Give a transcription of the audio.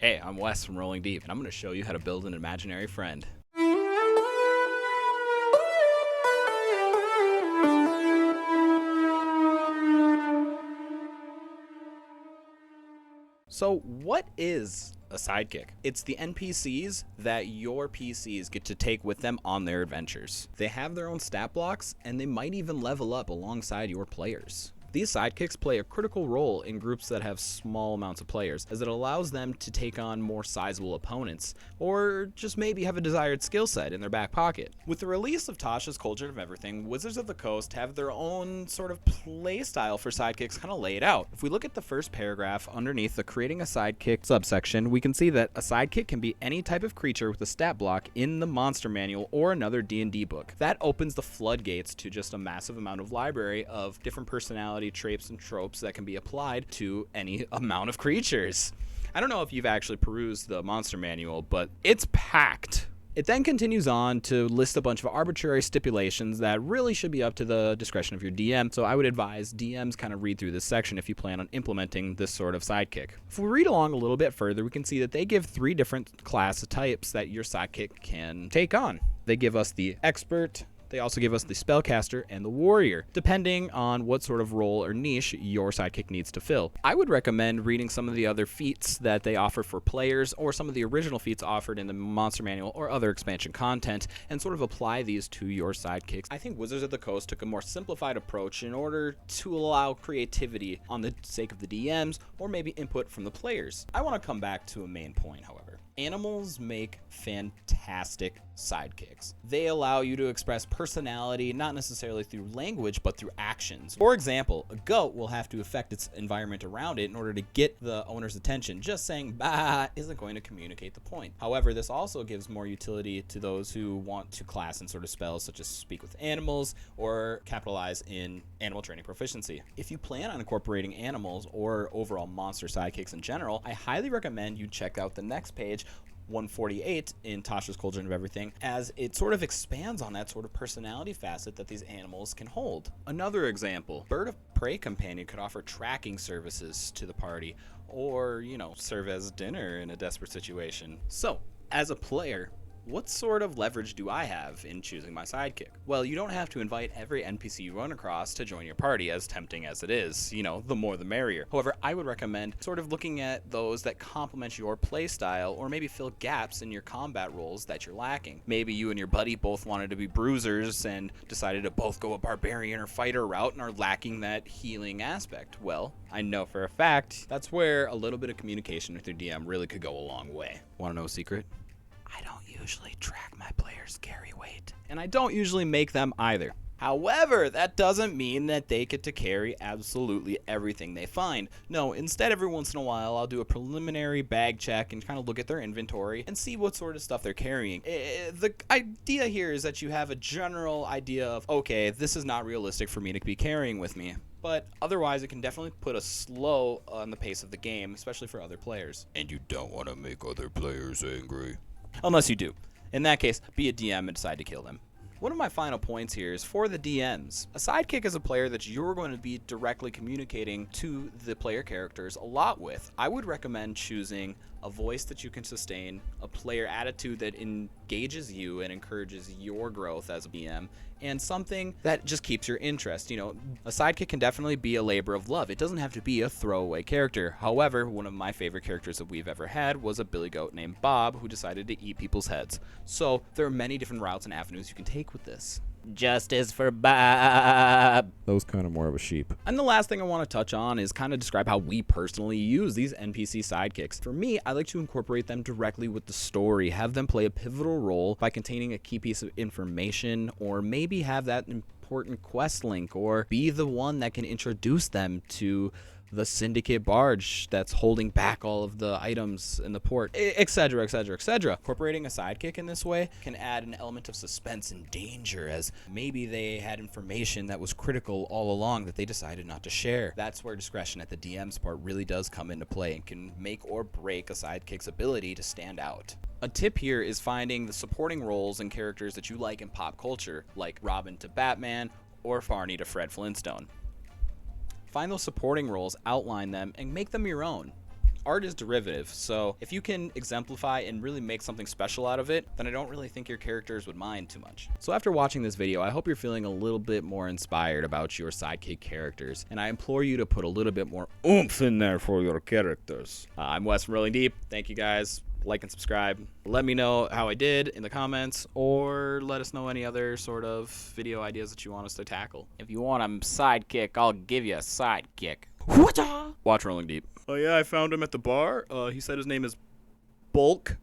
Hey, I'm Wes from Rolling Deep, and I'm going to show you how to build an imaginary friend. So, what is a sidekick? It's the NPCs that your PCs get to take with them on their adventures. They have their own stat blocks, and they might even level up alongside your players. These sidekicks play a critical role in groups that have small amounts of players, as it allows them to take on more sizable opponents, or just maybe have a desired skill set in their back pocket. With the release of Tasha's Cauldron of Everything, Wizards of the Coast have their own sort of play style for sidekicks kind of laid out. If we look at the first paragraph underneath the Creating a Sidekick subsection, we can see that a sidekick can be any type of creature with a stat block in the monster manual or another D&D book. That opens the floodgates to just a massive amount of library of different personalities, traits and tropes that can be applied to any amount of creatures. I don't know if you've actually perused the monster manual, but it's packed. It then continues on to list a bunch of arbitrary stipulations that really should be up to the discretion of your DM, so I would advise DMs kind of read through this section if you plan on implementing this sort of sidekick. If we read along a little bit further, we can see that they give 3 different class types that your sidekick can take on. They give us the expert, they also give us the spellcaster and the warrior, depending on what sort of role or niche your sidekick needs to fill. I would recommend reading some of the other feats that they offer for players, or some of the original feats offered in the monster manual or other expansion content, and sort of apply these to your sidekicks. I think Wizards of the Coast took a more simplified approach in order to allow creativity on the sake of the DMs, or maybe input from the players. I want to come back to a main point, however. Animals make fantastic sidekicks. They allow you to express personality, not necessarily through language, but through actions. For example, a goat will have to affect its environment around it in order to get the owner's attention. Just saying bah isn't going to communicate the point. However, this also gives more utility to those who want to class in sort of spells such as speak with animals or capitalize in animal training proficiency. If you plan on incorporating animals or overall monster sidekicks in general, I highly recommend you check out the next page, 148 in Tasha's Cauldron of Everything, as it sort of expands on that sort of personality facet that these animals can hold. Another example, Bird of Prey Companion could offer tracking services to the party, or, serve as dinner in a desperate situation. So, as a player, what sort of leverage do I have in choosing my sidekick? Well, you don't have to invite every NPC you run across to join your party, as tempting as it is. The more the merrier. However, I would recommend sort of looking at those that complement your playstyle, or maybe fill gaps in your combat roles that you're lacking. Maybe you and your buddy both wanted to be bruisers and decided to both go a barbarian or fighter route and are lacking that healing aspect. Well, I know for a fact that's where a little bit of communication with your DM really could go a long way. Want to know a secret? I don't usually track my players' carry weight, and I don't usually make them either. However, that doesn't mean that they get to carry absolutely everything they find. No, instead, every once in a while, I'll do a preliminary bag check and kind of look at their inventory and see what sort of stuff they're carrying. The idea here is that you have a general idea of, okay, this is not realistic for me to be carrying with me. But otherwise, it can definitely put a slow on the pace of the game, especially for other players. And you don't want to make other players angry. Unless you do. In that case, be a DM and decide to kill them. One of my final points here is for the DMs. A sidekick is a player that you're going to be directly communicating to the player characters a lot with. I would recommend choosing a voice that you can sustain, a player attitude that engages you and encourages your growth as a DM, and something that just keeps your interest. A sidekick can definitely be a labor of love. It doesn't have to be a throwaway character. However, one of my favorite characters that we've ever had was a billy goat named Bob who decided to eat people's heads. So there are many different routes and avenues you can take with this. Justice for Bob. That was kind of more of a sheep. And the last thing I want to touch on is kind of describe how we personally use these NPC sidekicks. For me, I like to incorporate them directly with the story, have them play a pivotal role by containing a key piece of information, or maybe have that important quest link, or be the one that can introduce them to the syndicate barge that's holding back all of the items in the port, etc., etc., etc. Incorporating a sidekick in this way can add an element of suspense and danger, as maybe they had information that was critical all along that they decided not to share. That's where discretion at the DM's part really does come into play and can make or break a sidekick's ability to stand out. A tip here is finding the supporting roles and characters that you like in pop culture, like Robin to Batman or Barney to Fred Flintstone. Find those supporting roles, outline them, and make them your own. art is derivative, so if you can exemplify and really make something special out of it, then I don't really think your characters would mind too much. So after watching this video, I hope you're feeling a little bit more inspired about your sidekick characters, and I implore you to put a little bit more oomph in there for your characters. I'm Wes from Rolling Deep. Thank you guys. Like and subscribe. Let me know how I did in the comments, or let us know any other sort of video ideas that you want us to tackle. If you want a sidekick, I'll give you a sidekick. Watch Rolling Deep. Oh yeah, I found him at the bar. He said his name is Bulk.